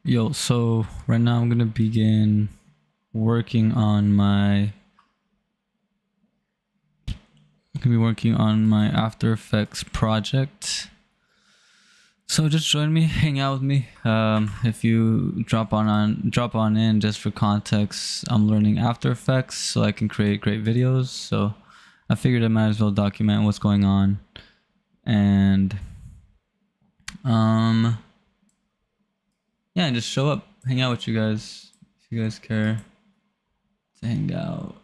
Yo, so right now I'm gonna begin working on my After Effects project. So just join me, hang out with me. If you drop on in, just for context, I'm learning After Effects so I can create great videos. So I figured I might as well document what's going on. And yeah, and just show up, hang out with you guys if you guys care to hang out.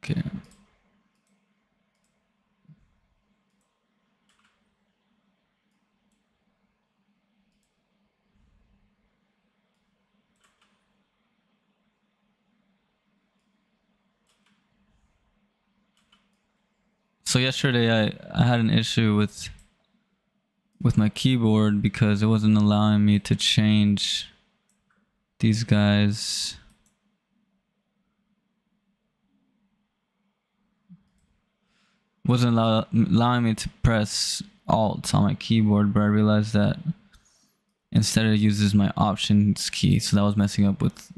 Okay. So yesterday I had an issue with my keyboard because it wasn't allowing me to change these guys. Wasn't allowing me to press Alt on my keyboard, but I realized that instead it uses my Options key, so that was messing up with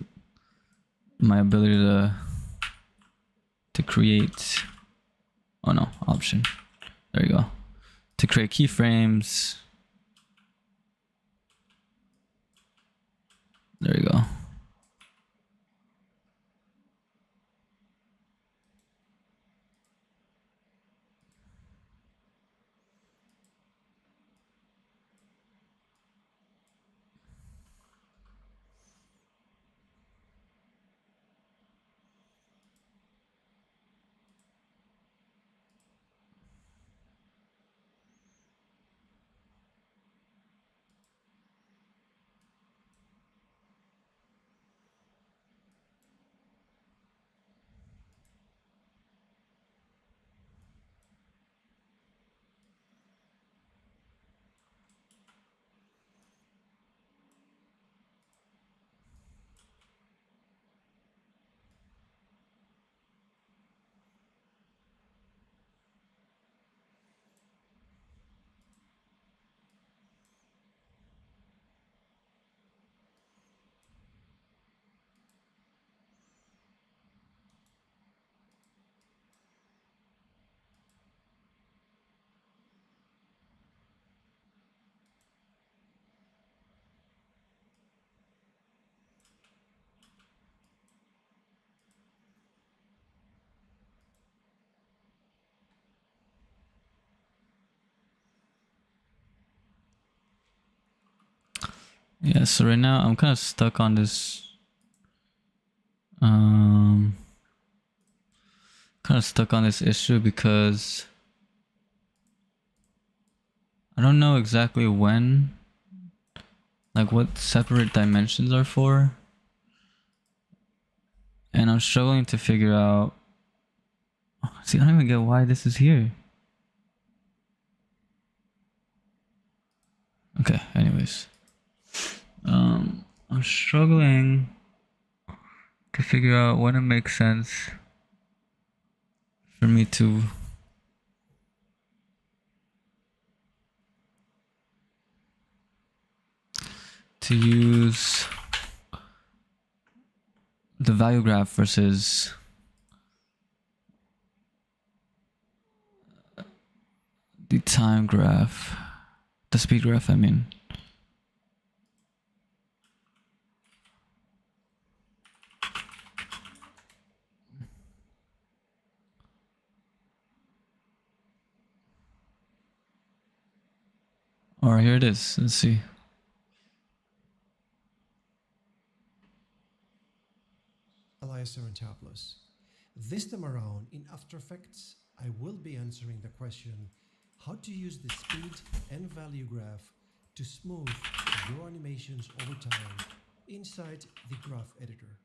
my ability to create. Oh no, Option. There you go. To create keyframes. There you go. Yeah, so right now I'm kind of stuck on this issue because I don't know exactly when, like what separate dimensions are for, and I'm struggling to figure out. See, I don't even get why this is here. Okay, anyways, I'm struggling to figure out when it makes sense for me to use the value graph versus the time graph, the speed graph, I mean. Alright, here it is. Let's see. Serentopoulos. This time around in After Effects, I will be answering the question how to use the speed and value graph to smooth your animations over time inside the graph editor.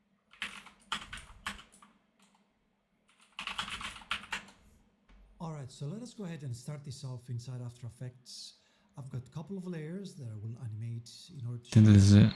Alright, so let us go ahead and start this off inside After Effects. I've got a couple of layers that I will animate in order to... This is it.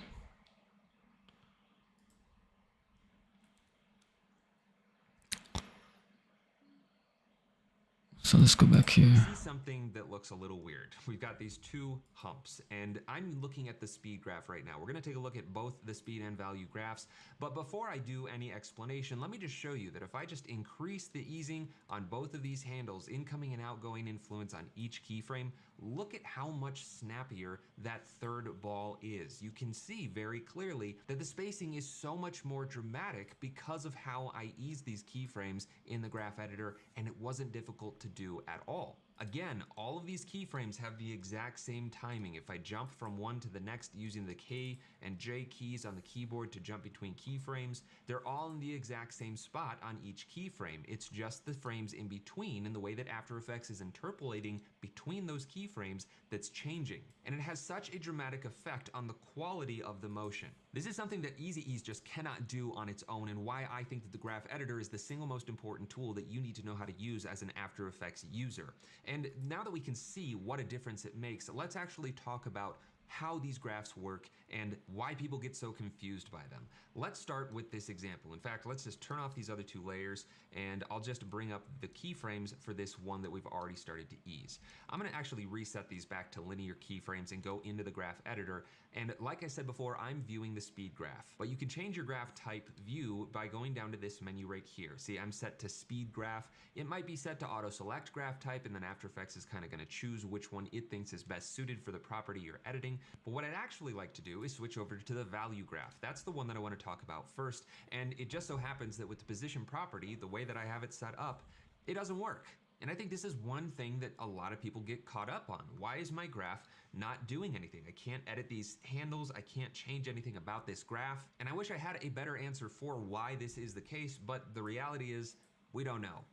So let's go back You here. see something that looks a little weird. We've got these two humps, and I'm looking at the speed graph right now. We're going to take a look at both the speed and value graphs, but before I do any explanation, let me just show you that if I just increase the easing on both of these handles, incoming and outgoing influence on each keyframe, look at how much snappier that third ball is. You can see very clearly that the spacing is so much more dramatic because of how I ease these keyframes in the graph editor, and it wasn't difficult to do at all. Again, all of these keyframes have the exact same timing. If I jump from one to the next using the K and J keys on the keyboard to jump between keyframes, they're all in the exact same spot on each keyframe. It's just the frames in between and the way that After Effects is interpolating between those keyframes that's changing. And it has such a dramatic effect on the quality of the motion. This is something that Easy Ease just cannot do on its own, and why I think that the graph editor is the single most important tool that you need to know how to use as an After Effects user. And now that we can see what a difference it makes, let's actually talk about how these graphs work and why people get so confused by them. Let's start with this example. In fact, let's just turn off these other two layers, and I'll just bring up the keyframes for this one that we've already started to ease. I'm going to actually reset these back to linear keyframes and go into the graph editor. And like I said before, I'm viewing the speed graph, but you can change your graph type view by going down to this menu right here. See, I'm set to speed graph. It might be set to auto select graph type, and then After Effects is kind of going to choose which one it thinks is best suited for the property you're editing. But what I'd actually like to do is switch over to the value graph. That's the one that I want to talk about first. And it just so happens that with the position property, the way that I have it set up, it doesn't work. And I think this is one thing that a lot of people get caught up on. Why is my graph not doing anything? I can't edit these handles. I can't change anything about this graph. And I wish I had a better answer for why this is the case, but the reality is we don't know.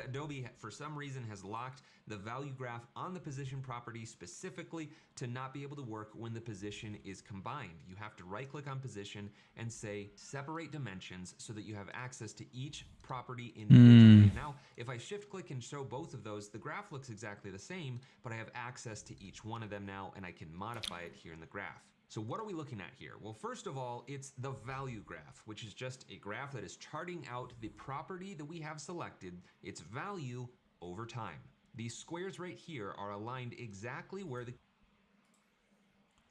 Adobe, for some reason, has locked the value graph on the position property specifically to not be able to work when the position is combined. You have to right-click on position and say separate dimensions so that you have access to each property individually. Now, if I shift-click and show both of those, the graph looks exactly the same, but I have access to each one of them now, and I can modify it here in the graph. So what are we looking at here? Well, first of all, it's the value graph, which is just a graph that is charting out the property that we have selected, its value over time. These squares right here are aligned exactly where the...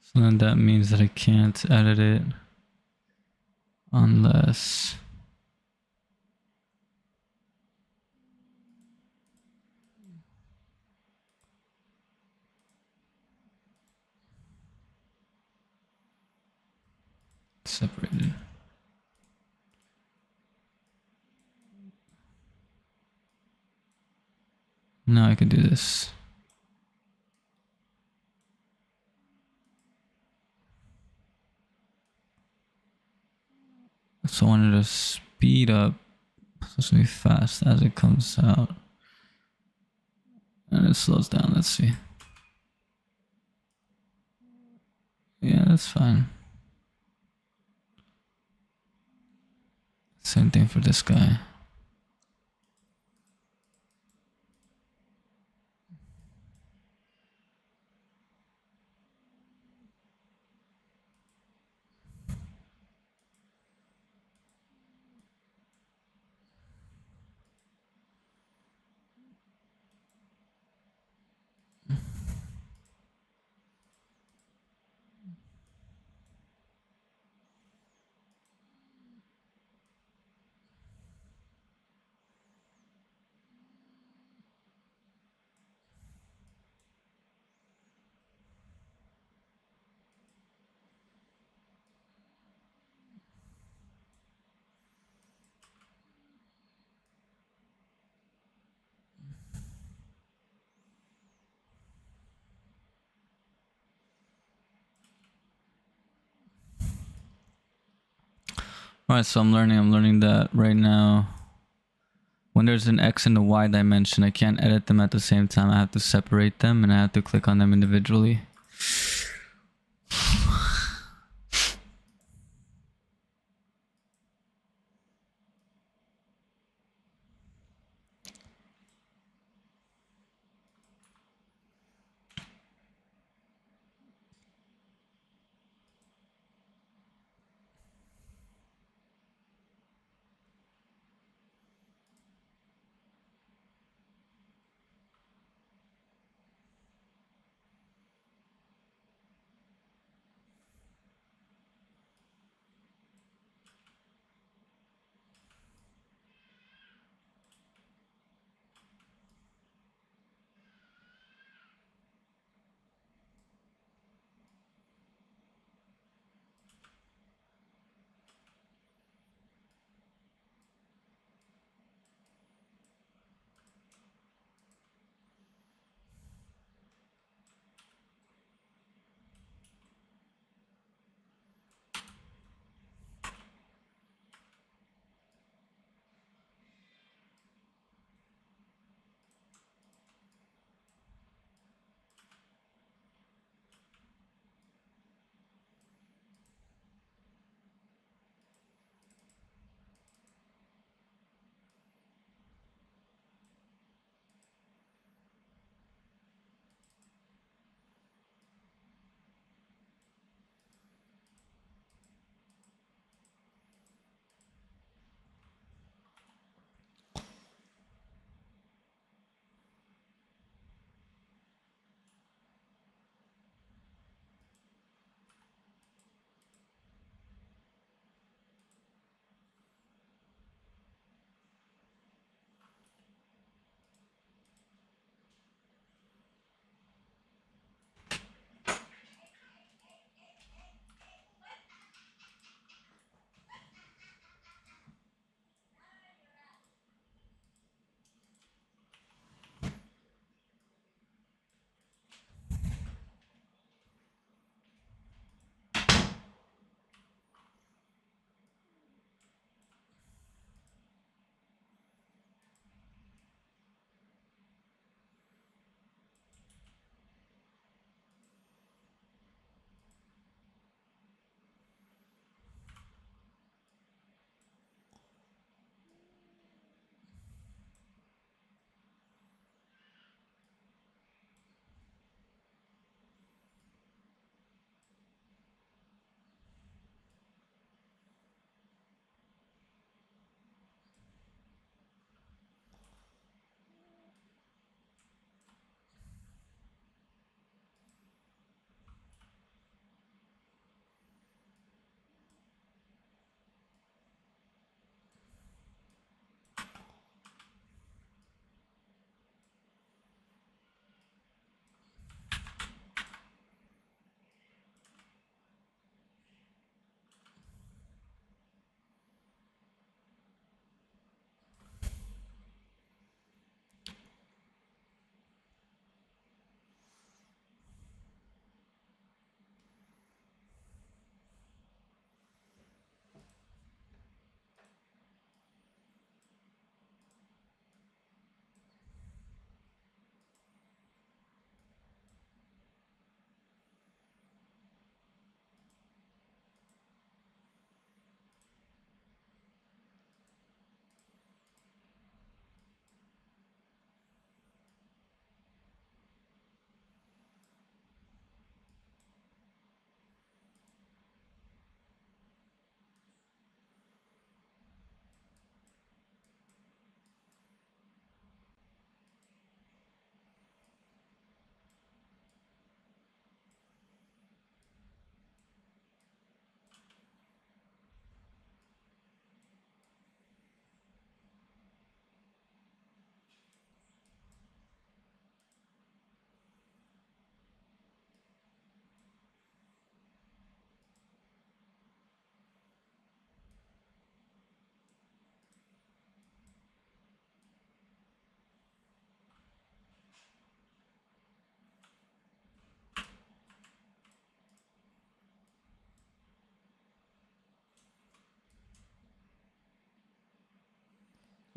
So then that means that I can't edit it unless... separated. Now I can do this. So I wanted to speed up, so it's gonna be fast as it comes out. And it slows down, let's see. Yeah, that's fine. Same thing for this guy. Alright, so I'm learning that right now when there's an X and a Y dimension, I can't edit them at the same time. I have to separate them and I have to click on them individually.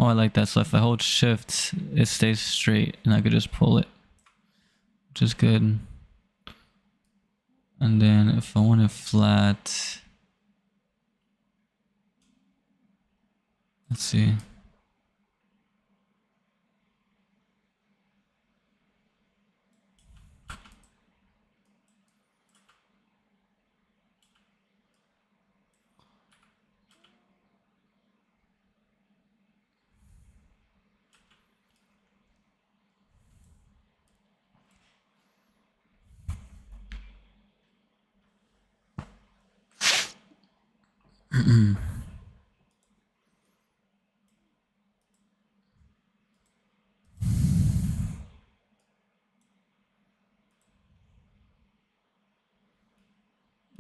Oh, I like that. So if I hold shift, it stays straight and I could just pull it, which is good. And then if I want it flat, let's see.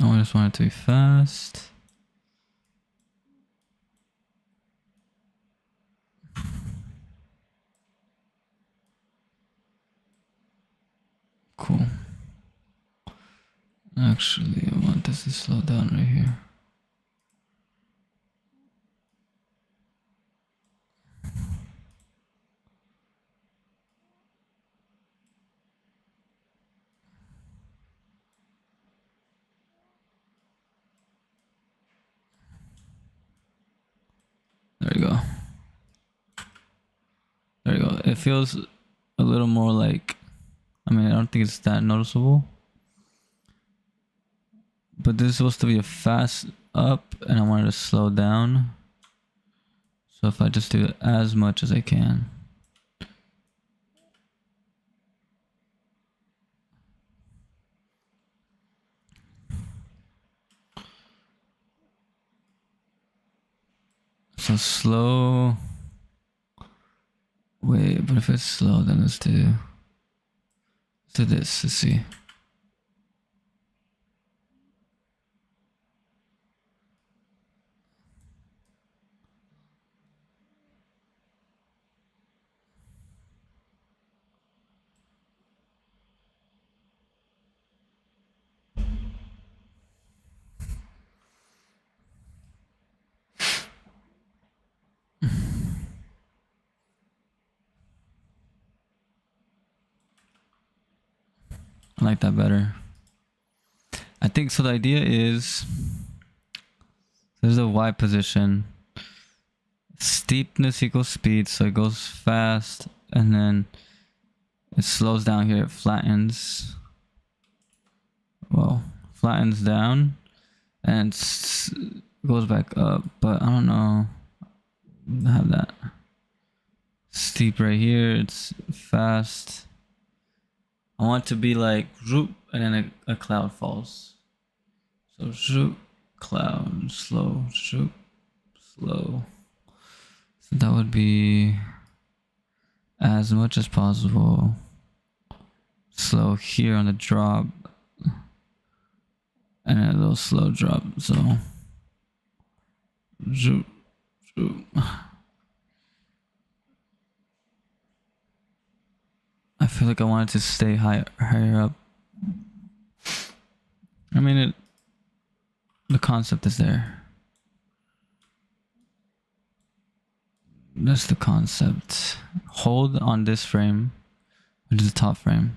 Oh, I just want it to be fast. Cool. Actually, I want this to slow down right here. There we go. There we go. It feels a little more like, I mean, I don't think it's that noticeable. But this is supposed to be a fast up and I want it to slow down. So if I just do it as much as I can. So slow. Wait, but if it's slow, then let's do this. Let's see. I like that better. I think so. The idea is there's a Y position. Steepness equals speed, so it goes fast and then it slows down here. It flattens. Well, flattens down and goes back up, but I don't know. I have that steep right here. It's fast. I want it to be like zoop, and then a cloud falls. So zoop, cloud, slow, zoop, slow. So that would be as much as possible slow here on the drop, and a little slow drop. So zoop, zoop. I feel like I want it to stay higher up. I mean, the concept is there. That's the concept. Hold on this frame, which is the top frame,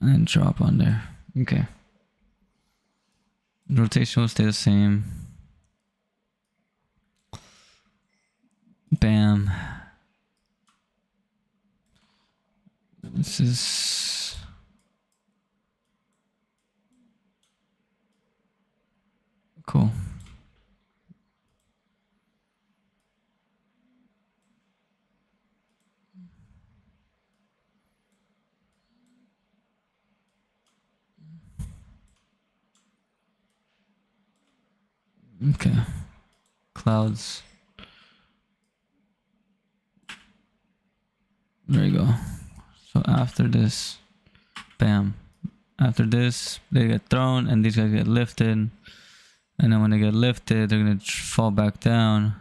and then drop on there. Okay. The rotation will stay the same. Bam. This is cool. Okay. Clouds. There you go. So after this, bam. After this, they get thrown and these guys get lifted. And then when they get lifted, they're gonna fall back down.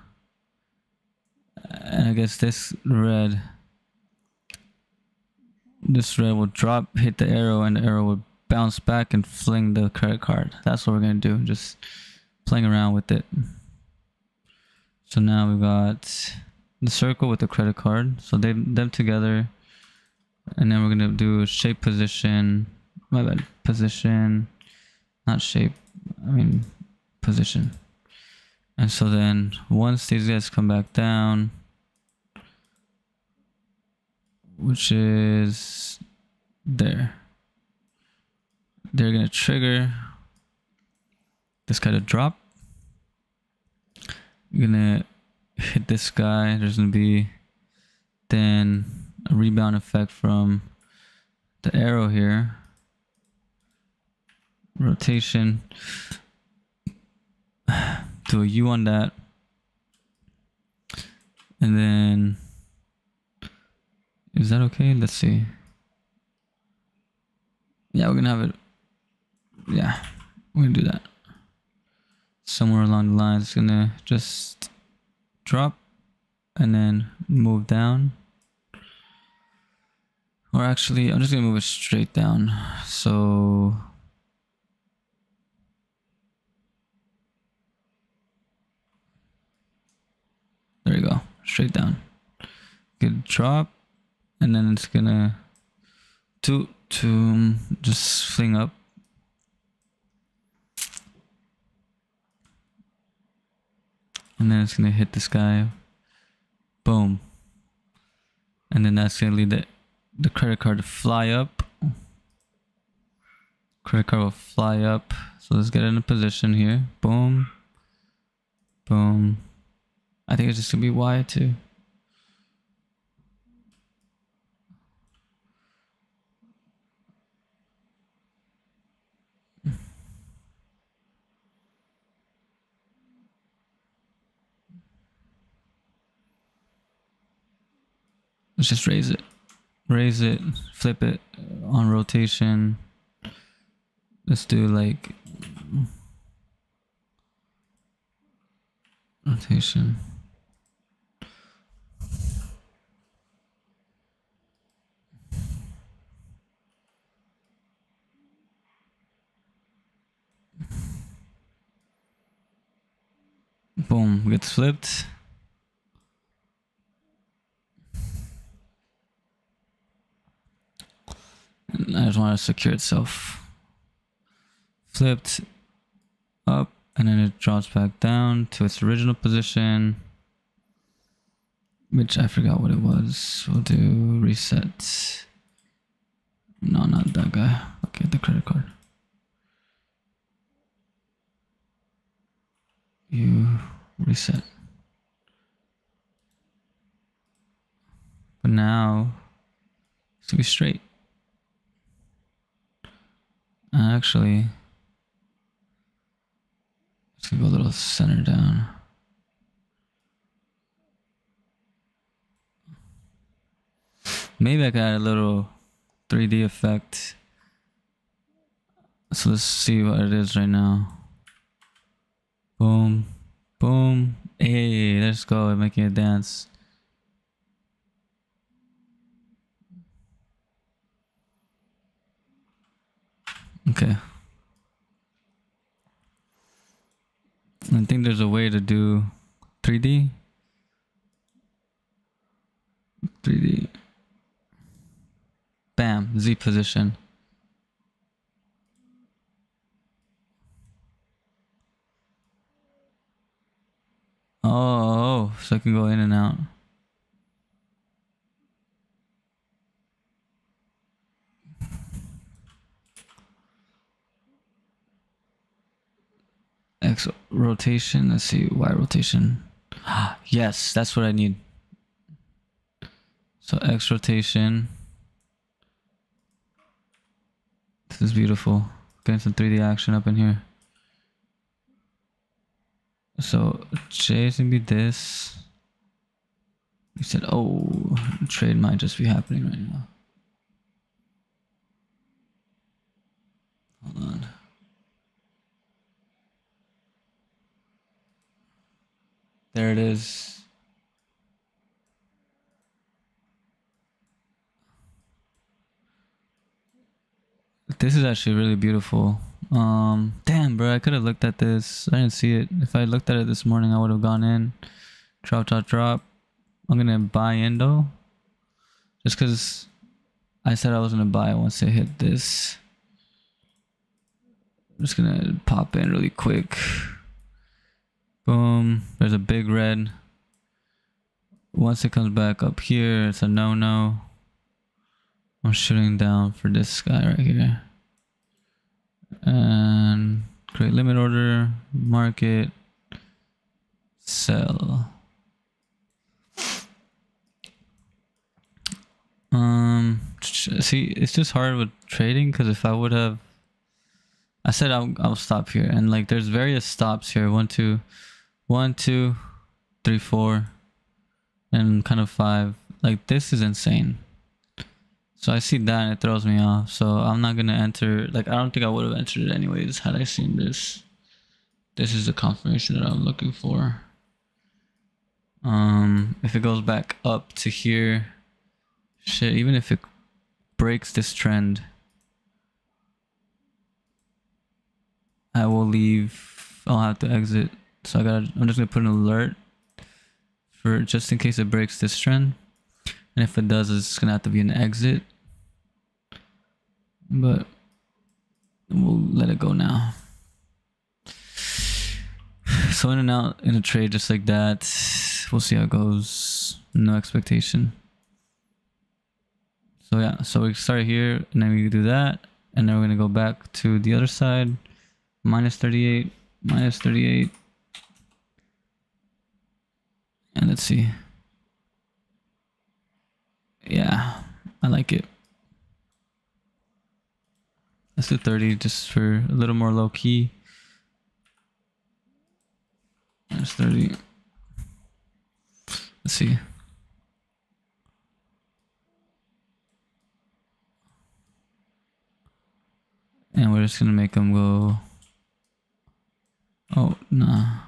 And I guess this red will drop, hit the arrow, and the arrow will bounce back and fling the credit card. That's what we're gonna do. Just playing around with it. So now we got the circle with the credit card. So them together. And then we're going to do shape position. My bad. Position. Not shape. I mean position. And so then once these guys come back down, which is there, they're going to trigger this guy to drop. You're going to hit this guy. There's going to be then a rebound effect from the arrow here. Rotation. Do a U on that. And then, is that okay? Let's see. Yeah, we're gonna have it. Yeah, we're gonna do that. Somewhere along the lines, it's gonna just drop and then move down. Or actually, I'm just gonna move it straight down. So there you go, straight down. Good drop, and then it's gonna to just fling up. And then it's gonna hit this guy. Boom. And then that's gonna lead the credit card to fly up. Credit card will fly up. So let's get it in a position here. Boom. Boom. I think it's just gonna be Y too. Let's just raise it, flip it on rotation. Let's do like rotation. Boom, gets flipped. And I just want to secure itself. Flipped up, and then it drops back down to its original position, which I forgot what it was. We'll do reset. No, not that guy. Okay, the credit card. You reset. But now it's gonna be straight. Actually, it's gonna go a little center down. Maybe I could add a little 3D effect. So let's see what it is right now. Boom, boom. Hey, let's go, making it dance. Okay. I think there's a way to do 3D. 3D. Bam, Z position. Oh, so I can go in and out. X rotation. Let's see, Y rotation. Yes, that's what I need. So X rotation. This is beautiful. Getting some 3D action up in here. So J is gonna be this. You said, oh, trade might just be happening right now. Hold on. There it is. This is actually really beautiful. Damn, bro, I could have looked at this. I didn't see it. If I looked at it this morning, I would have gone in. Drop. I'm gonna buy in though, just because I said I was gonna buy once it hit this. I'm just gonna pop in really quick. Boom. There's a big red. Once it comes back up here, it's a no. I'm shooting down for this guy right here. And create limit order, market, sell. See, it's just hard with trading because if I would have, I said I'll stop here, and like there's various stops here. 1, 2, 3, 4, and kind of 5. Like this is insane. So I see that and it throws me off. So I'm not gonna enter. Like I don't think I would have entered it anyways had I seen this. This is the confirmation that I'm looking for. If it goes back up to here, shit. Even if it breaks this trend, I will leave. I'll have to exit. So I'm just gonna put an alert for just in case it breaks this trend. And if it does, it's gonna have to be an exit. But we'll let it go now. So in and out in a trade just like that. We'll see how it goes. No expectation. So yeah, so we start here and then we do that. And then we're gonna go back to the other side. Minus 38, minus 38. And let's see. Yeah, I like it. Let's do 30 just for a little more low key. Minus 30. Let's see. And we're just gonna make them go. Oh, nah.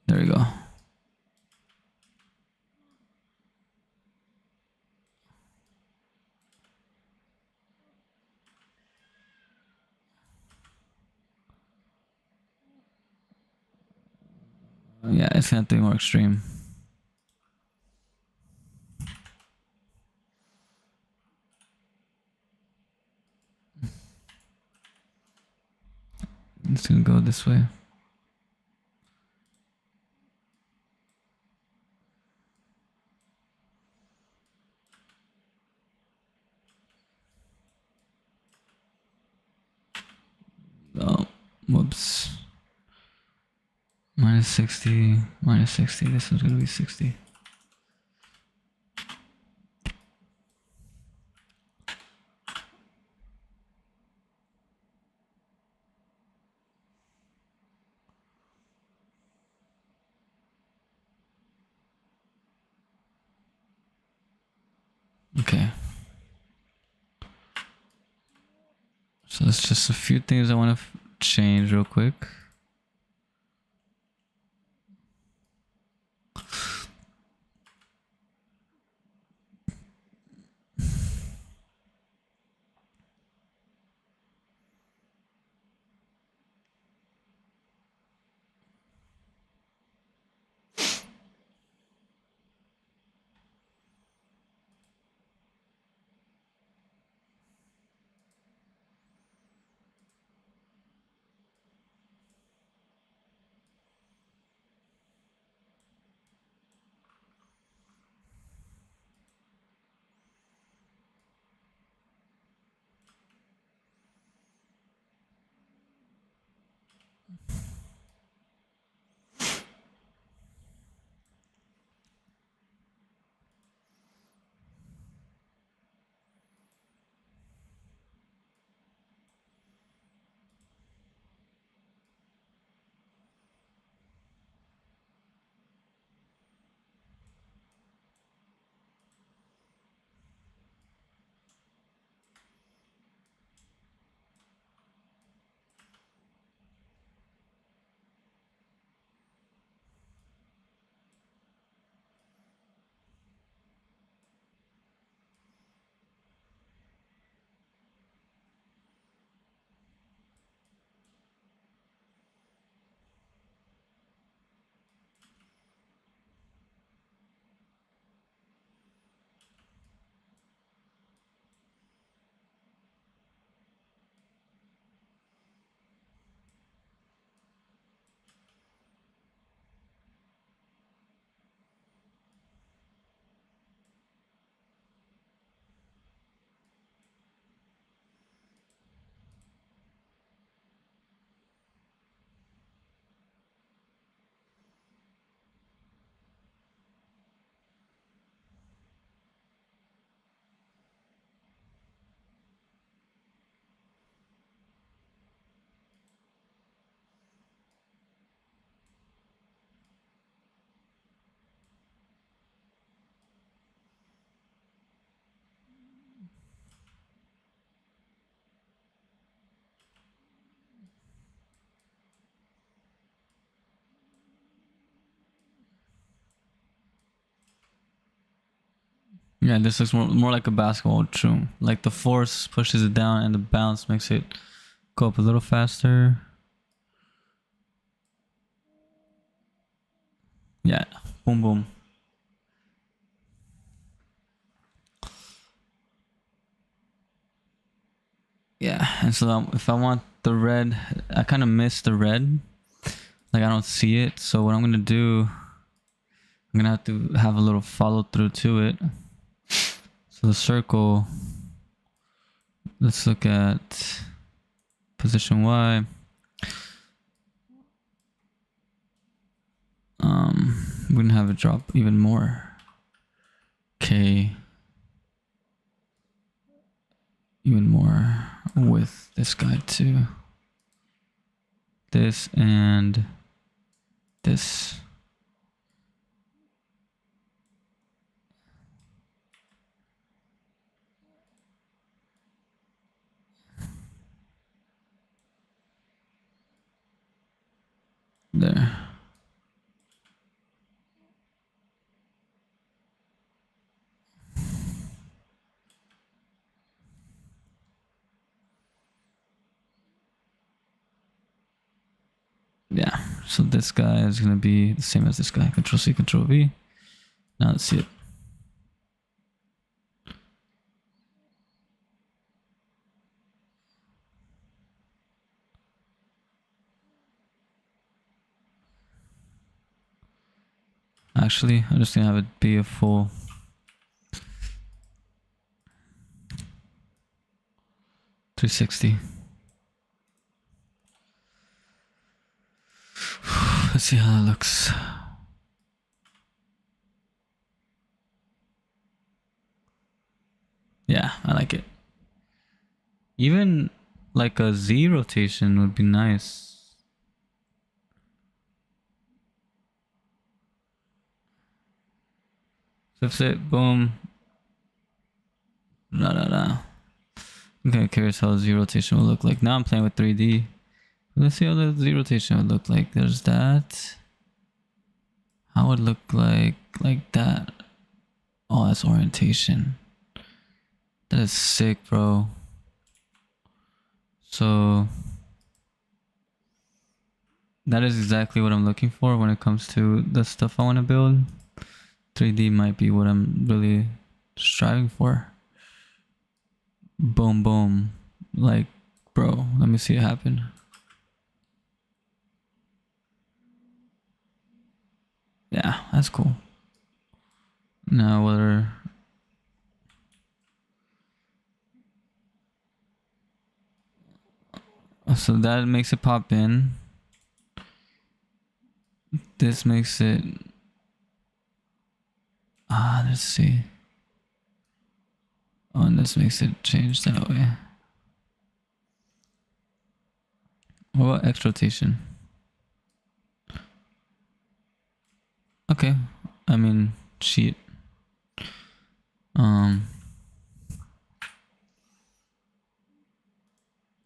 There we go. Yeah, it's gonna have to be more extreme. It's gonna go this way. Oh, whoops. Minus 60, minus 60. This one's gonna be 60. Okay. So there's just a few things I want to change real quick. Yeah, this looks more like a basketball. True. Like the force pushes it down and the bounce makes it go up a little faster. Yeah. Boom, boom. Yeah, and so if I want the red, I kind of miss the red. Like I don't see it. So what I'm gonna do, I'm gonna have to have a little follow through to it. So the circle, let's look at position Y. We're gonna have it drop even more. K. Even more with this guy too. This and this. There. Yeah, so this guy is gonna be the same as this guy. Control C, Control V. Now let's see it. Actually, I'm just gonna have it be a full 360. Let's see how that looks. Yeah, I like it. Even like a Z rotation would be nice. Flips it, boom. I'm kind of curious how Z rotation will look like. Now I'm playing with 3D. Let's see how the Z rotation would look like. There's that. How would it look like that? Oh, that's orientation. That is sick, bro. So that is exactly what I'm looking for when it comes to the stuff I want to build. 3D might be what I'm really striving for. Boom, boom. Like, bro, let me see it happen. Yeah, that's cool. Now whether so that makes it pop in. This makes it let's see. Oh, and this makes it change that way. What about X rotation? Okay. I mean sheet.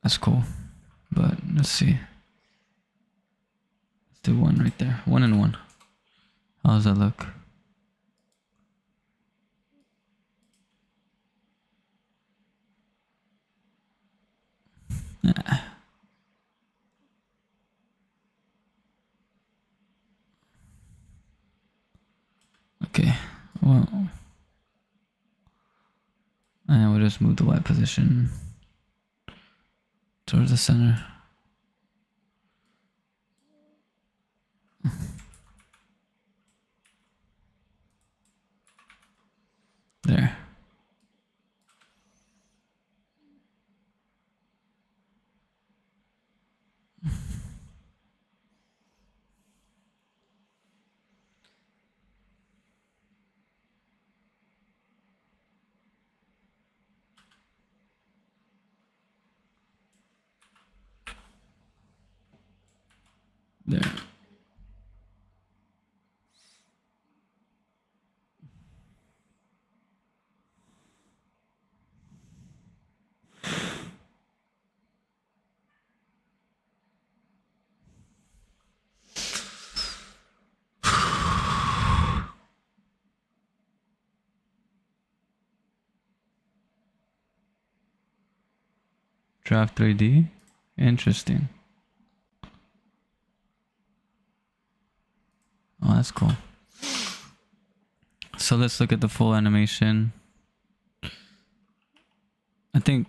That's cool. But let's see. Let's do one right there. 1 and 1. How does that look? Yeah. Okay. Well, and we'll just move the Y position towards the center. There. There. Draft 3D. Interesting. Oh, that's cool. So let's look at the full animation. I think,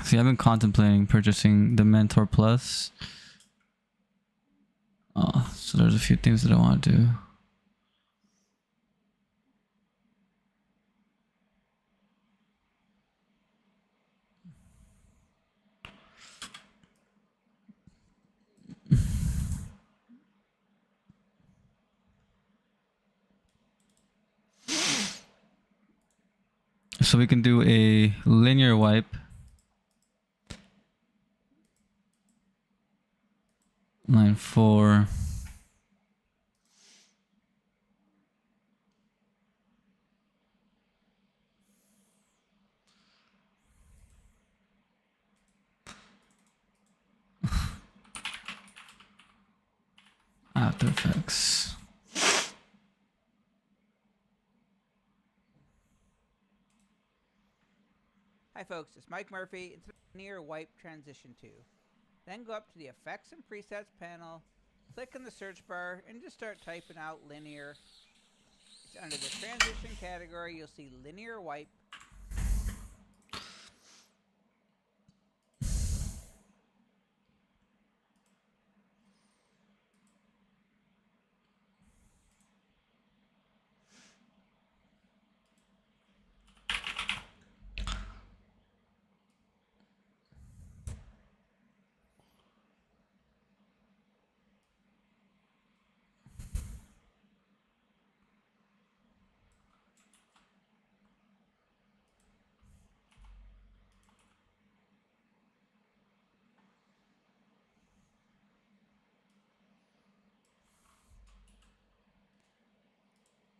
see, I've been contemplating purchasing the Mentor Plus. Oh, so there's a few things that I want to do. So we can do a linear wipe. Line 4. After Effects. Hi folks, it's Mike Murphy. It's a linear wipe transition 2. Then go up to the Effects and Presets panel, click in the search bar, and just start typing out linear. It's under the transition category, you'll see linear wipe.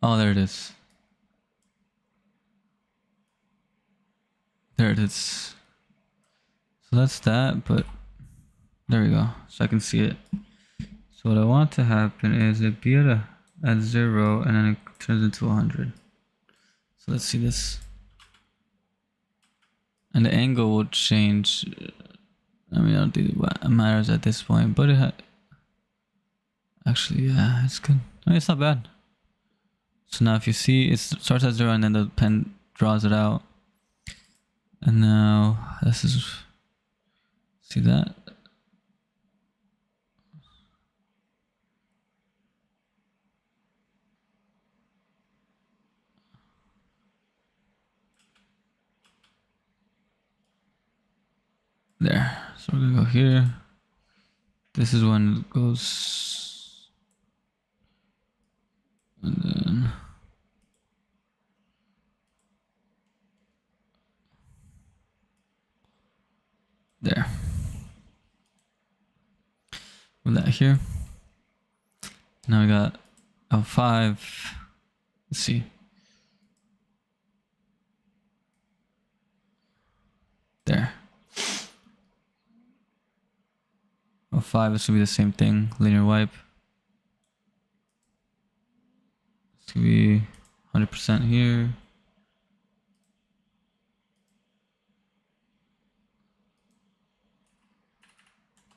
Oh, there it is. There it is. So that's that, but there we go. So I can see it. So what I want to happen is it be at 0 and then it turns into 100. So let's see this. And the angle will change. I mean, I don't think it matters at this point, but it actually, yeah, it's good. I mean, it's not bad. So now if you see, it starts at 0 and then the pen draws it out. And now this is, see that? There. So we're gonna go here. This is when it goes, and then there. With that here. Now we got L5. Let's see. There. L5, this will be the same thing. Linear wipe. It's gonna be 100% here.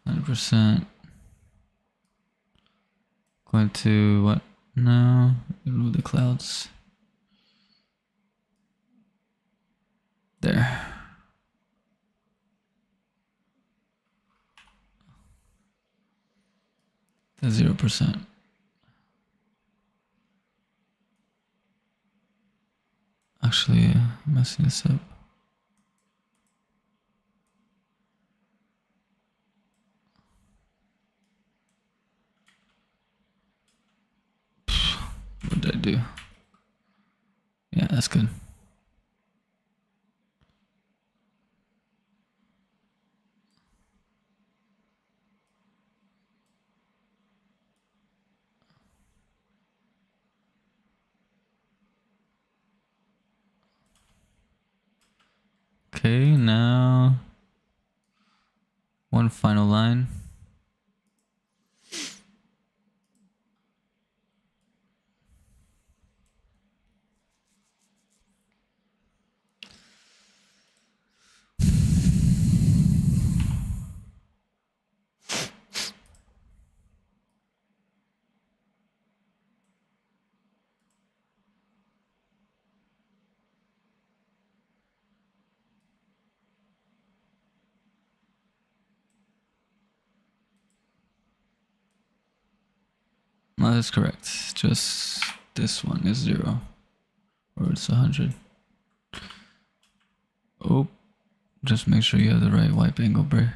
%. Going to what now? Remove the clouds. There. The 0%. Actually, I'm messing this up. What did I do? Yeah, that's good. Okay, now one final line. No, that's correct. Just this one is 0. Or it's 100. Oh, just make sure you have the right wipe angle, bro.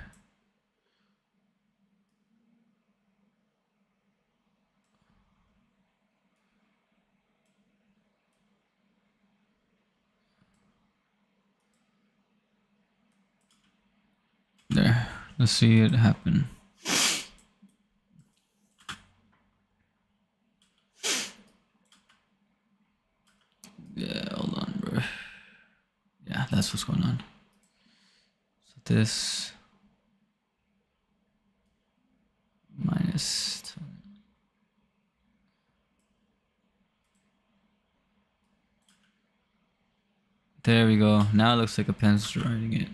There. Let's see it happen. Yeah, hold on, bro. Yeah, that's what's going on. So this minus 20. There we go. Now it looks like a pencil writing it.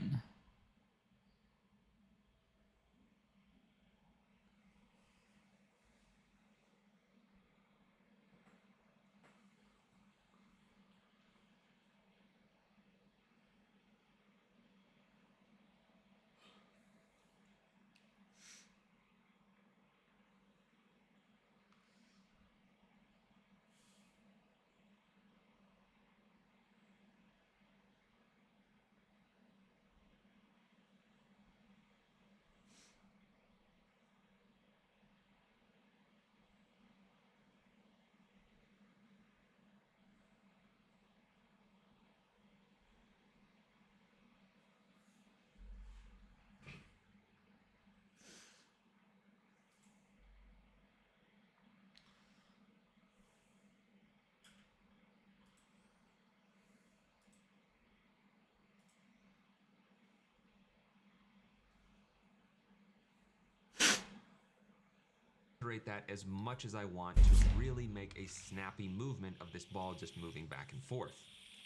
That as much as I want to really make a snappy movement of this ball just moving back and forth.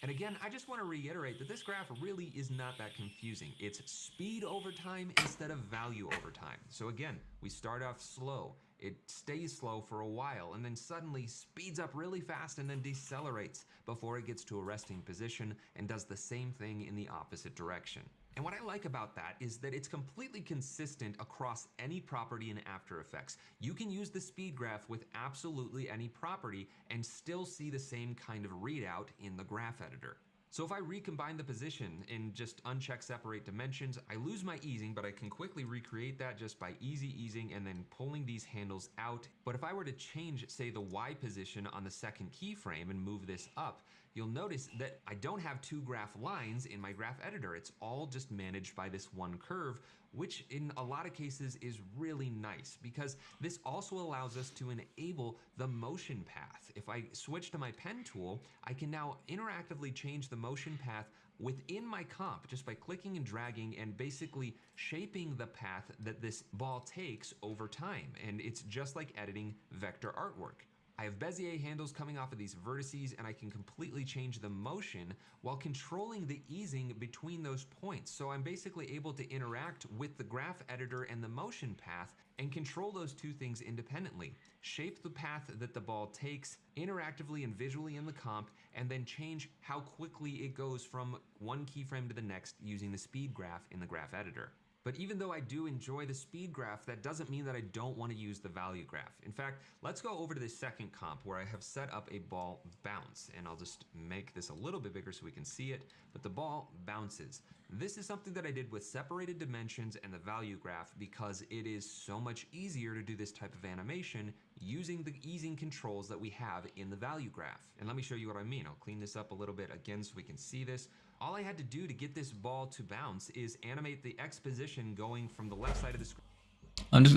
And again, I just want to reiterate that this graph really is not that confusing. It's speed over time instead of value over time. So again, we start off slow, it stays slow for a while, and then suddenly speeds up really fast and then decelerates before it gets to a resting position and does the same thing in the opposite direction. And what I like about that is that it's completely consistent across any property in After Effects. You can use the speed graph with absolutely any property and still see the same kind of readout in the graph editor. So if I recombine the position and just uncheck separate dimensions, I lose my easing, but I can quickly recreate that just by easy easing and then pulling these handles out. But if I were to change, say, the Y position on the second keyframe and move this up, you'll notice that I don't have two graph lines in my graph editor. It's all just managed by this one curve, which in a lot of cases is really nice because this also allows us to enable the motion path. If I switch to my pen tool, I can now interactively change the motion path within my comp just by clicking and dragging and basically shaping the path that this ball takes over time. And it's just like editing vector artwork. I have Bezier handles coming off of these vertices, and I can completely change the motion while controlling the easing between those points. So I'm basically able to interact with the graph editor and the motion path and control those two things independently. Shape the path that the ball takes interactively and visually in the comp, and then change how quickly it goes from one keyframe to the next using the speed graph in the graph editor. But even though I do enjoy the speed graph, that doesn't mean that I don't want to use the value graph. In fact, let's go over to the second comp where I have set up a ball bounce, and I'll just make this a little bit bigger so we can see it, but the ball bounces. This is something that I did with separated dimensions and the value graph because it is so much easier to do this type of animation using the easing controls that we have in the value graph. And let me show you what I mean. I'll clean this up a little bit again so we can see this. All I had to do to get this ball to bounce is animate the X position going from the left side of the screen.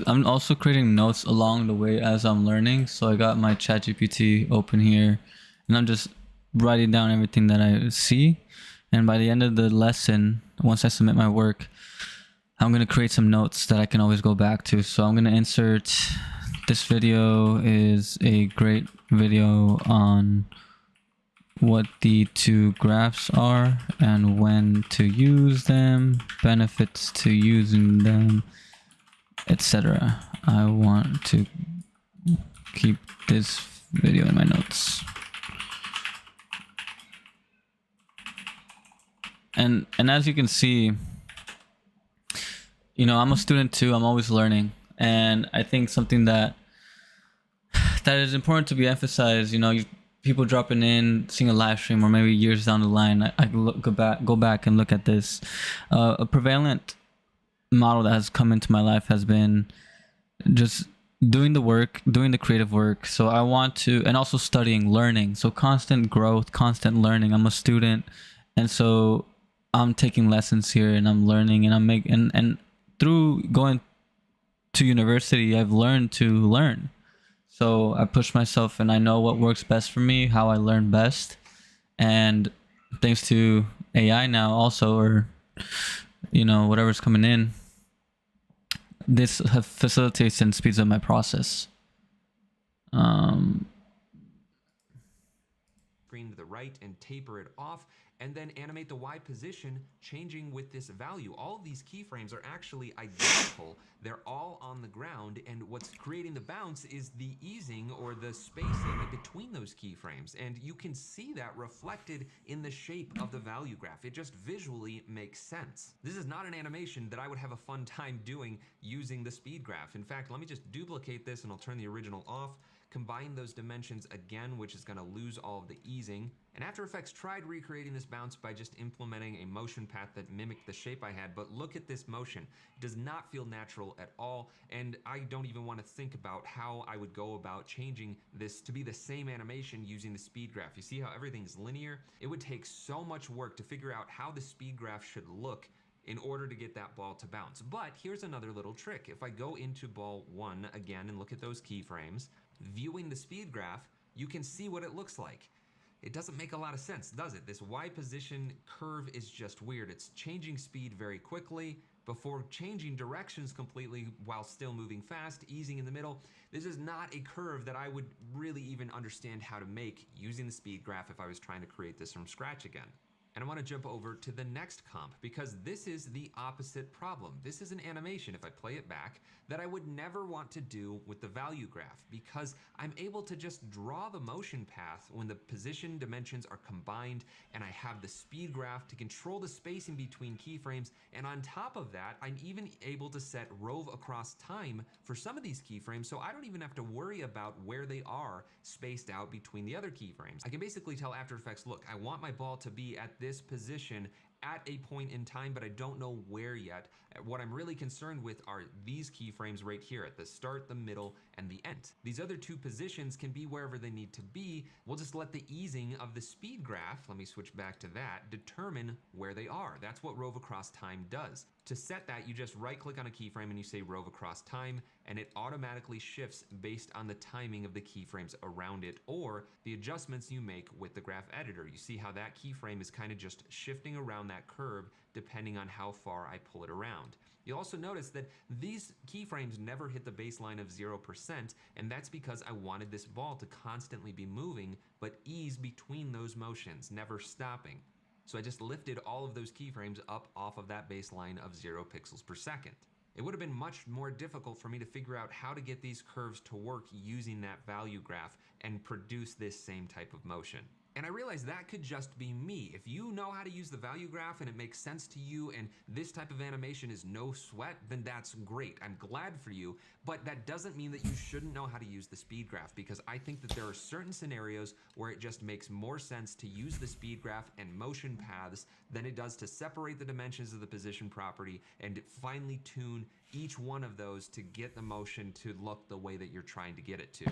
I'm also creating notes along the way as I'm learning. So I got my ChatGPT open here and I'm just writing down everything that I see. And by the end of the lesson, once I submit my work, I'm going to create some notes that I can always go back to. So I'm going to insert, this video is a great video on what the two graphs are and when to use them, benefits to using them, etc. I want to keep this video in my notes. And as you can see, you know, I'm a student too. I'm always learning. And I think something that that is important to be emphasized. You know, people dropping in, seeing a live stream, or maybe years down the line, I go back and look at this. A prevalent model that has come into my life has been just doing the work, doing the creative work. So I want to, and also studying, learning. So constant growth, constant learning. I'm a student, and so I'm taking lessons here, and I'm learning, and I'm making, and through going to university, I've learned to learn. So I push myself, and I know what works best for me, how I learn best. And thanks to AI now also, or, you know, whatever's coming in, this facilitates and speeds up my process. Screen to the right and taper it off, and then animate the Y position, changing with this value. All of these keyframes are actually identical. They're all on the ground, and what's creating the bounce is the easing or the spacing between those keyframes. And you can see that reflected in the shape of the value graph. It just visually makes sense. This is not an animation that I would have a fun time doing using the speed graph. In fact, let me just duplicate this, and I'll turn the original off. Combine those dimensions again, which is going to lose all of the easing. And After Effects tried recreating this bounce by just implementing a motion path that mimicked the shape I had, but look at this motion. It does not feel natural at all, and I don't even want to think about how I would go about changing this to be the same animation using the speed graph. You see how everything's linear? It would take so much work to figure out how the speed graph should look in order to get that ball to bounce. But here's another little trick. If I go into ball 1 again and look at those keyframes, viewing the speed graph, you can see what it looks like. It doesn't make a lot of sense, does it? This Y position curve is just weird. It's changing speed very quickly before changing directions completely while still moving fast, easing in the middle. This is not a curve that I would really even understand how to make using the speed graph if I was trying to create this from scratch again. And I want to jump over to the next comp because this is the opposite problem. This is an animation, if I play it back, that I would never want to do with the value graph because I'm able to just draw the motion path when the position dimensions are combined, and I have the speed graph to control the spacing between keyframes. And on top of that, I'm even able to set rove across time for some of these keyframes, so I don't even have to worry about where they are spaced out between the other keyframes. I can basically tell After Effects, look, I want my ball to be at this position at a point in time, but I don't know where yet. What I'm really concerned with are these keyframes right here at the start, the middle, and the end. These other two positions can be wherever they need to be. We'll just let the easing of the speed graph, let me switch back to that, determine where they are. That's what rove across time does. To set that, you just right click on a keyframe and you say rove across time, and it automatically shifts based on the timing of the keyframes around it or the adjustments you make with the graph editor. You see how that keyframe is kind of just shifting around that curve depending on how far I pull it around. You'll also notice that these keyframes never hit the baseline of 0%, and that's because I wanted this ball to constantly be moving, but ease between those motions, never stopping. So I just lifted all of those keyframes up off of that baseline of 0 pixels per second. It would have been much more difficult for me to figure out how to get these curves to work using that value graph and produce this same type of motion. And I realized that could just be me. If you know how to use the value graph and it makes sense to you and this type of animation is no sweat, then that's great. I'm glad for you, but that doesn't mean that you shouldn't know how to use the speed graph, because I think that there are certain scenarios where it just makes more sense to use the speed graph and motion paths than it does to separate the dimensions of the position property and finely tune each one of those to get the motion to look the way that you're trying to get it to.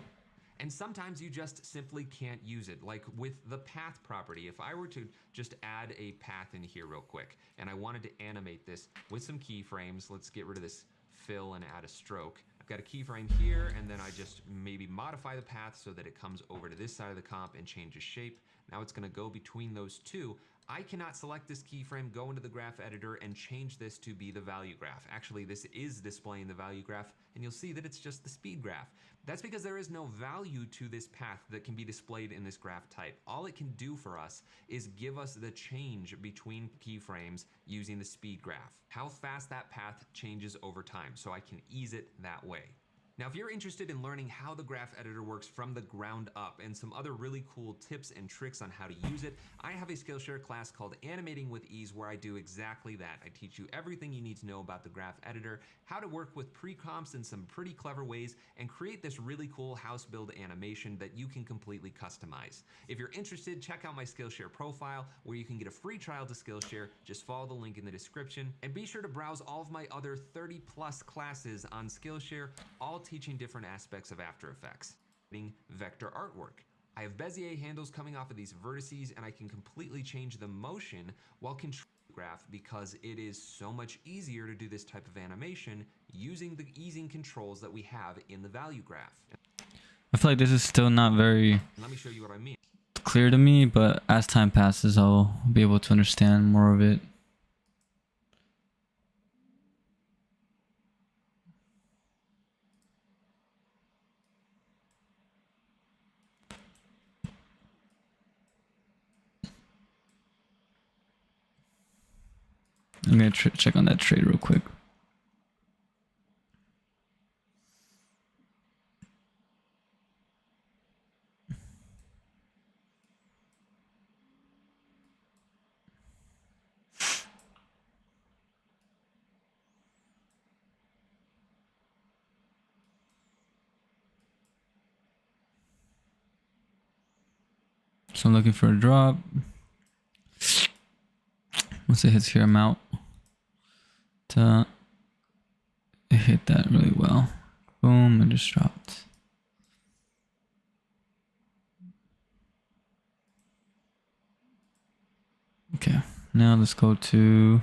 And sometimes you just simply can't use it, like with the path property. If I were to just add a path in here real quick, and I wanted to animate this with some keyframes, let's get rid of this fill and add a stroke. I've got a keyframe here, and then I just maybe modify the path so that it comes over to this side of the comp and changes shape. Now it's gonna go between those two. I cannot select this keyframe, go into the graph editor, and change this to be the value graph. Actually, this is displaying the value graph, and you'll see that it's just the speed graph. That's because there is no value to this path that can be displayed in this graph type. All it can do for us is give us the change between keyframes using the speed graph. How fast that path changes over time, so I can ease it that way. Now, if you're interested in learning how the graph editor works from the ground up and some other really cool tips and tricks on how to use it, I have a Skillshare class called Animating with Ease where I do exactly that. I teach you everything you need to know about the graph editor, how to work with pre-comps in some pretty clever ways, and create this really cool house build animation that you can completely customize. If you're interested, check out my Skillshare profile where you can get a free trial to Skillshare. Just follow the link in the description, and be sure to browse all of my other 30 plus classes on Skillshare, all teaching different aspects of After Effects. Vector artwork. I have Bezier handles coming off of these vertices, and I can completely change the motion while controlling the graph because it is so much easier to do this type of animation using the easing controls that we have in the value graph. I feel like this is still not very Let me show you what I mean. clear to me, but as time passes, I'll be able to understand more of it. I'm gonna check on that trade real quick. So I'm looking for a drop. Once it hits here, I'm out. It hit that really well. Boom, and just dropped. Okay, now let's go to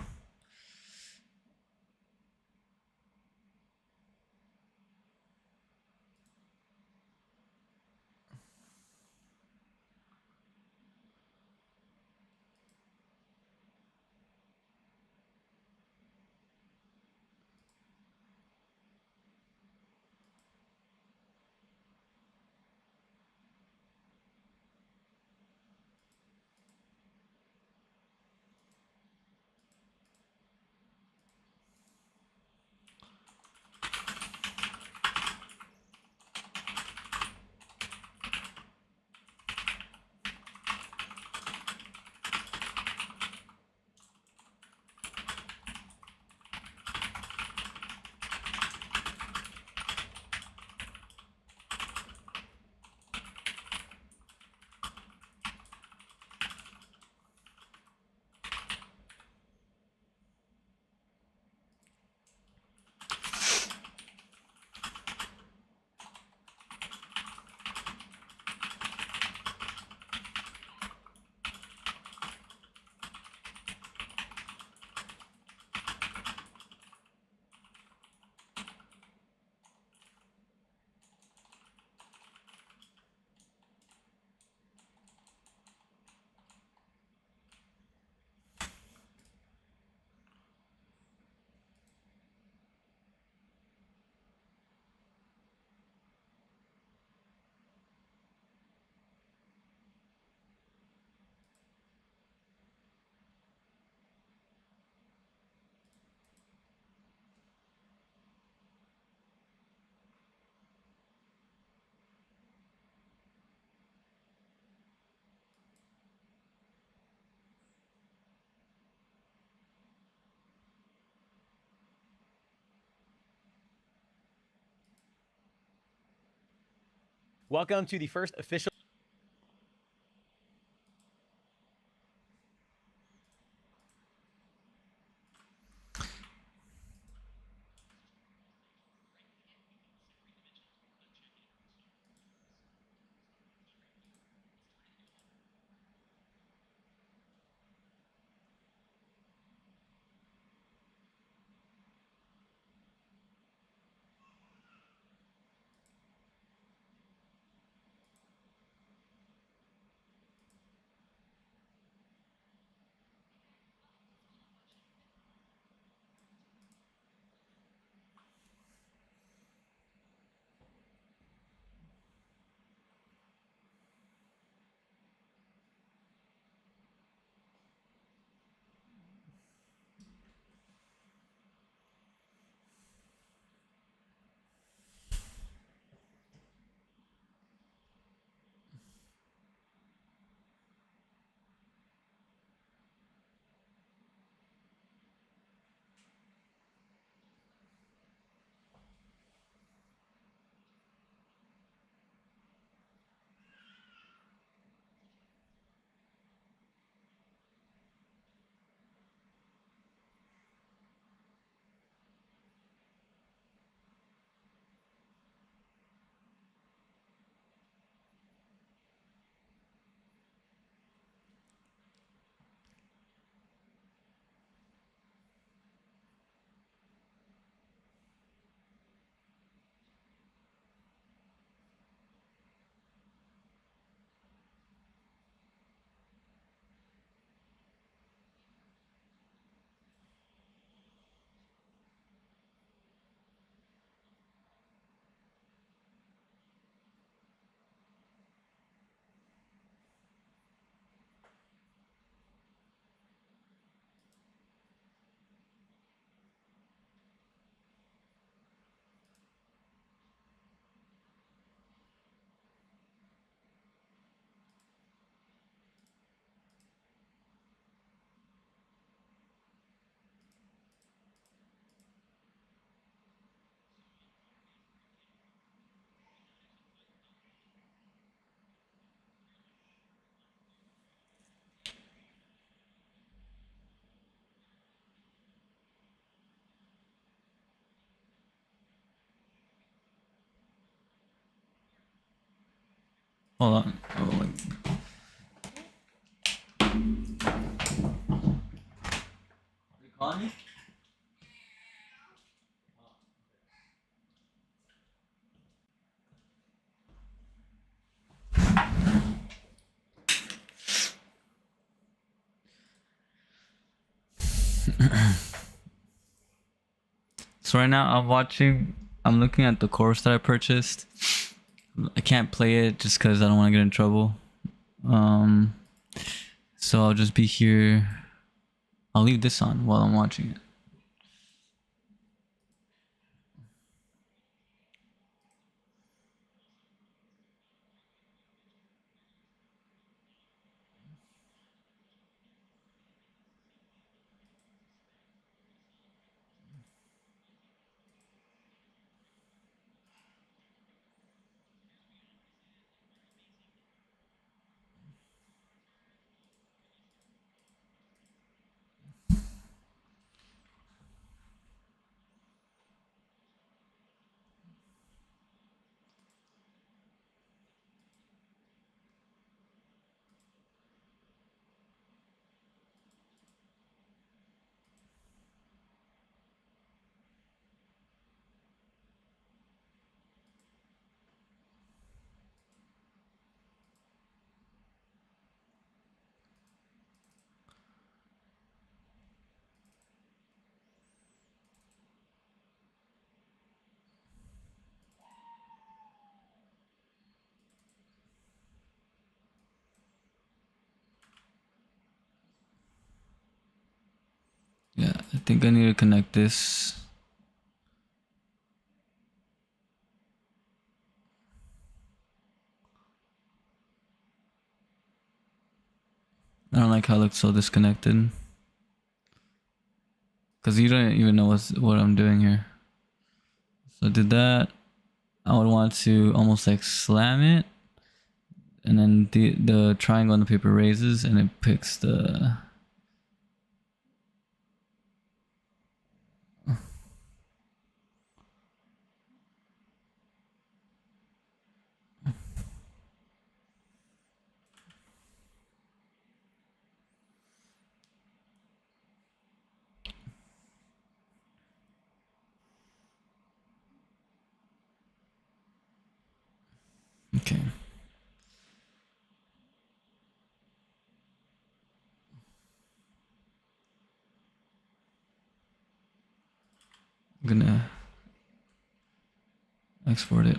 Welcome to the first official Hold on. Oh, wait. You calling me? So right now I'm looking at the course that I purchased. I can't play it just because I don't want to get in trouble. So I'll just be here. I'll leave this on while I'm watching it. Yeah, I think I need to connect this. I don't like how it looks so disconnected. Because you don't even know what I'm doing here. So I did that. I would want to almost like slam it. And then the triangle on the paper raises and it picks the... Okay. I'm gonna export it.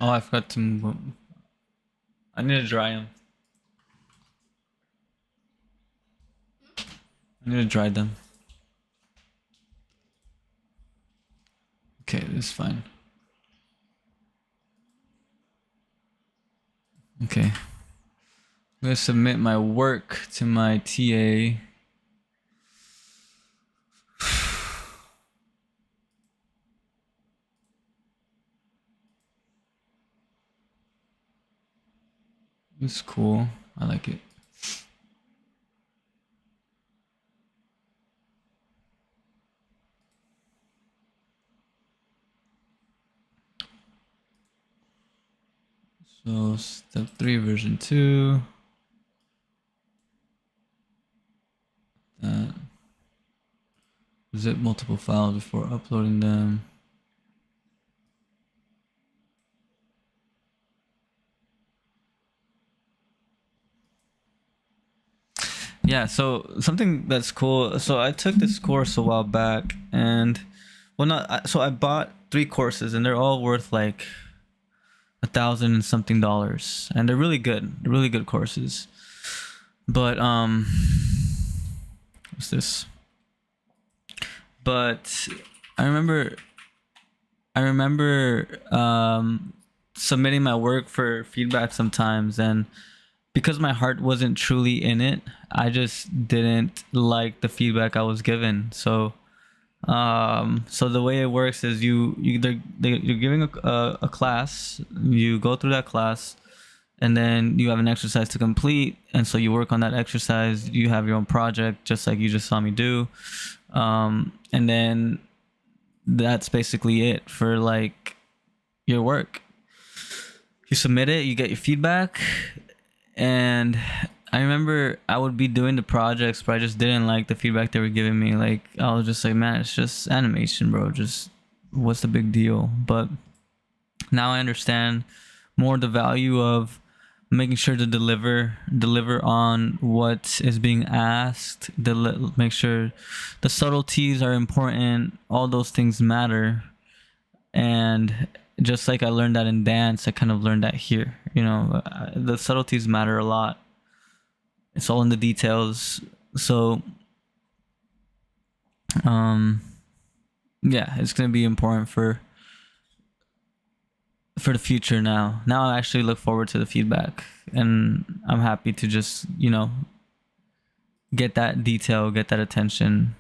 Oh, I forgot to move 'em. I need to dry them. I need to dry them. Okay, this is fine. Okay. I'm gonna submit my work to my TA. It's cool. I like it. So step 3, version 2. Zip multiple files before uploading them. Yeah, so something that's cool. So I took this course a while back, and so I bought 3 courses, and they're all worth like $1,000 and something, and they're really good courses. But what's this? But I remember submitting my work for feedback sometimes, and because my heart wasn't truly in it, I just didn't like the feedback I was given. So the way it works is you're giving a class, you go through that class, and then you have an exercise to complete, and so you work on that exercise. You have your own project, just like you just saw me do, and then that's basically it for like your work. You submit it, you get your feedback, and I remember I would be doing the projects, but I just didn't like the feedback they were giving me. Like, I was just like, man, it's just animation, bro. Just what's the big deal? But now I understand more the value of making sure to deliver on what is being asked. Make sure the subtleties are important. All those things matter. And just like I learned that in dance, I kind of learned that here. You know, the subtleties matter a lot. It's all in the details. So, yeah, it's gonna be important for the future now. Now I actually look forward to the feedback, and I'm happy to just, get that detail, get that attention.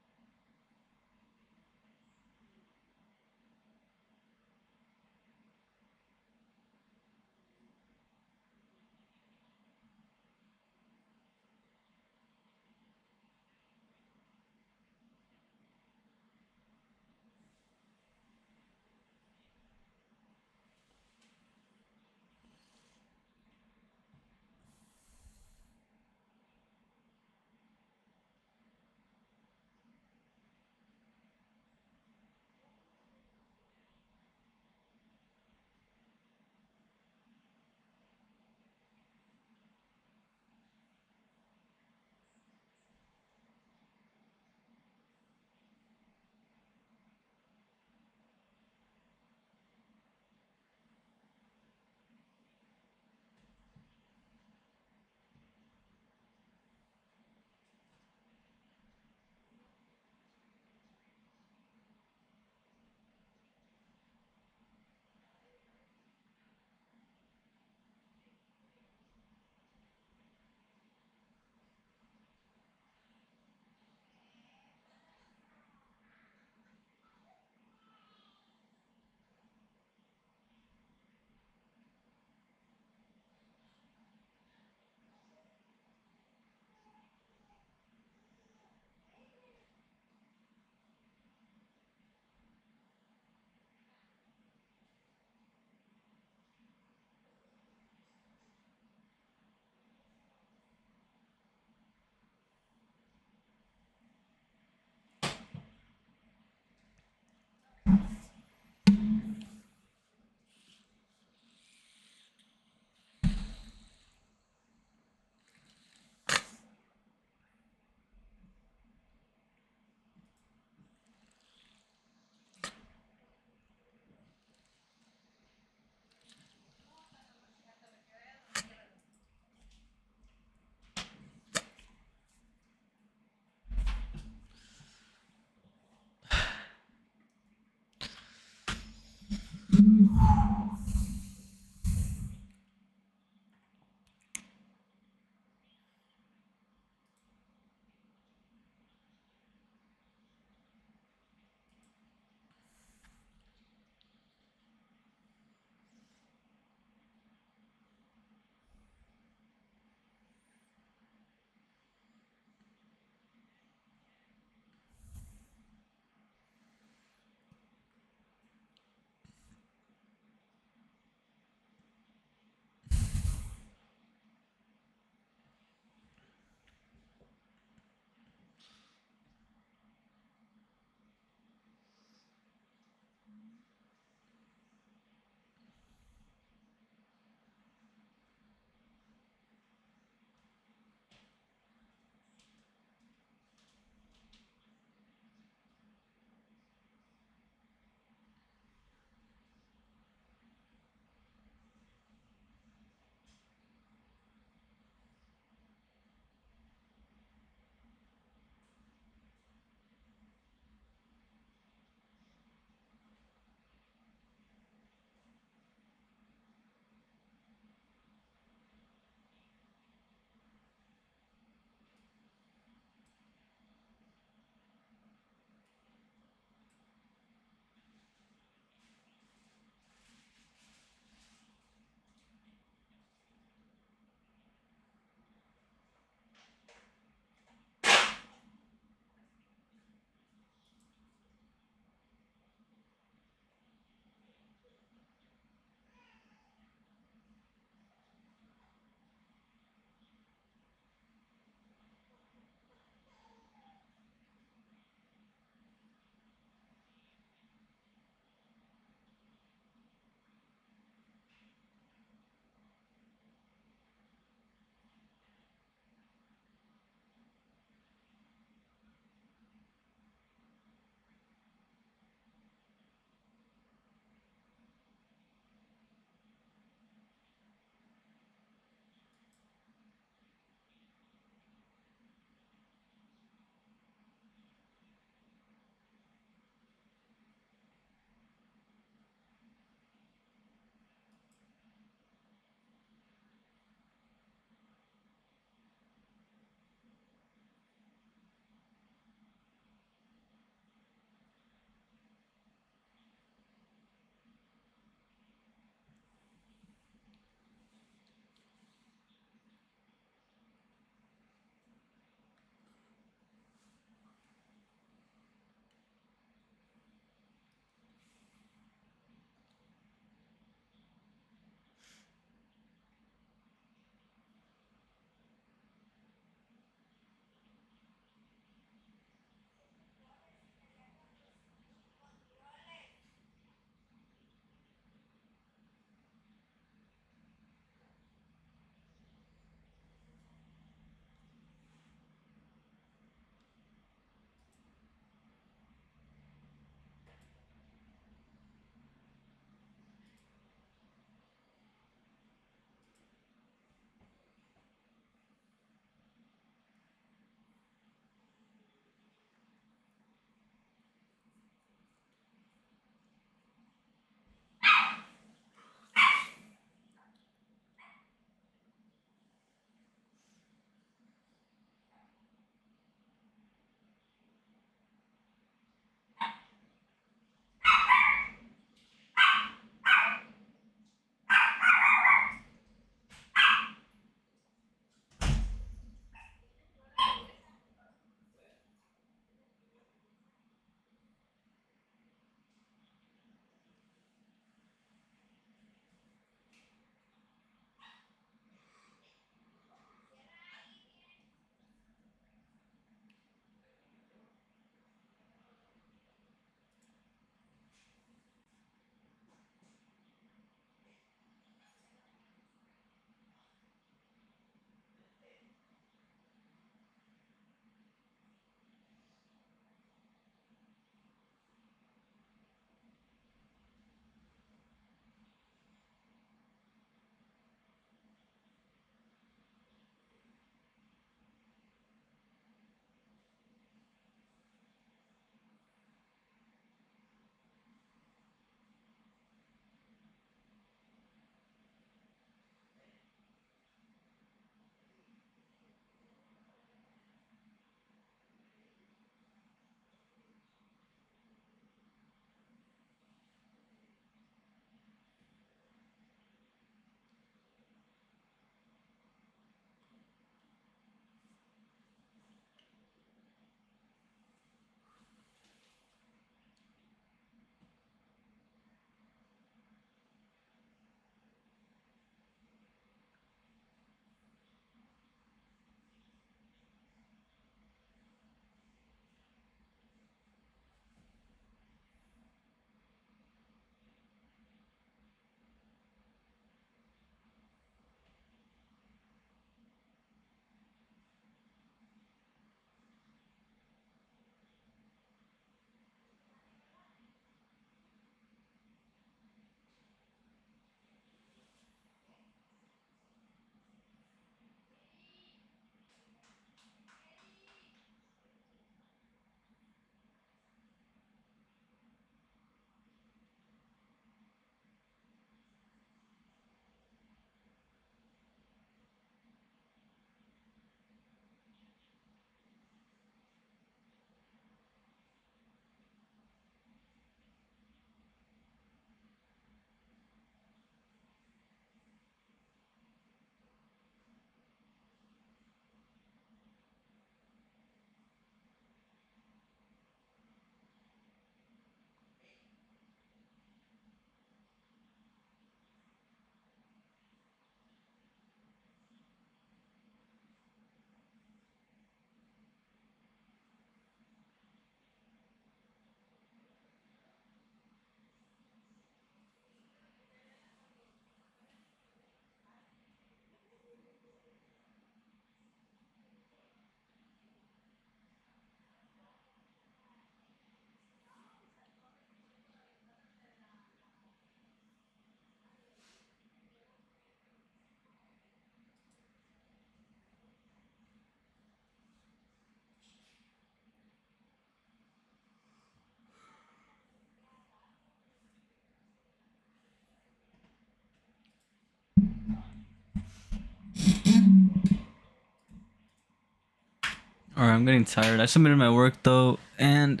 All right, I'm getting tired. I submitted my work though, and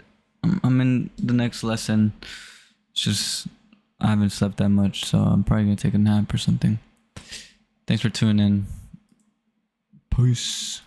I'm in the next lesson. It's just I haven't slept that much, so I'm probably gonna take a nap or something. Thanks for tuning in. Peace.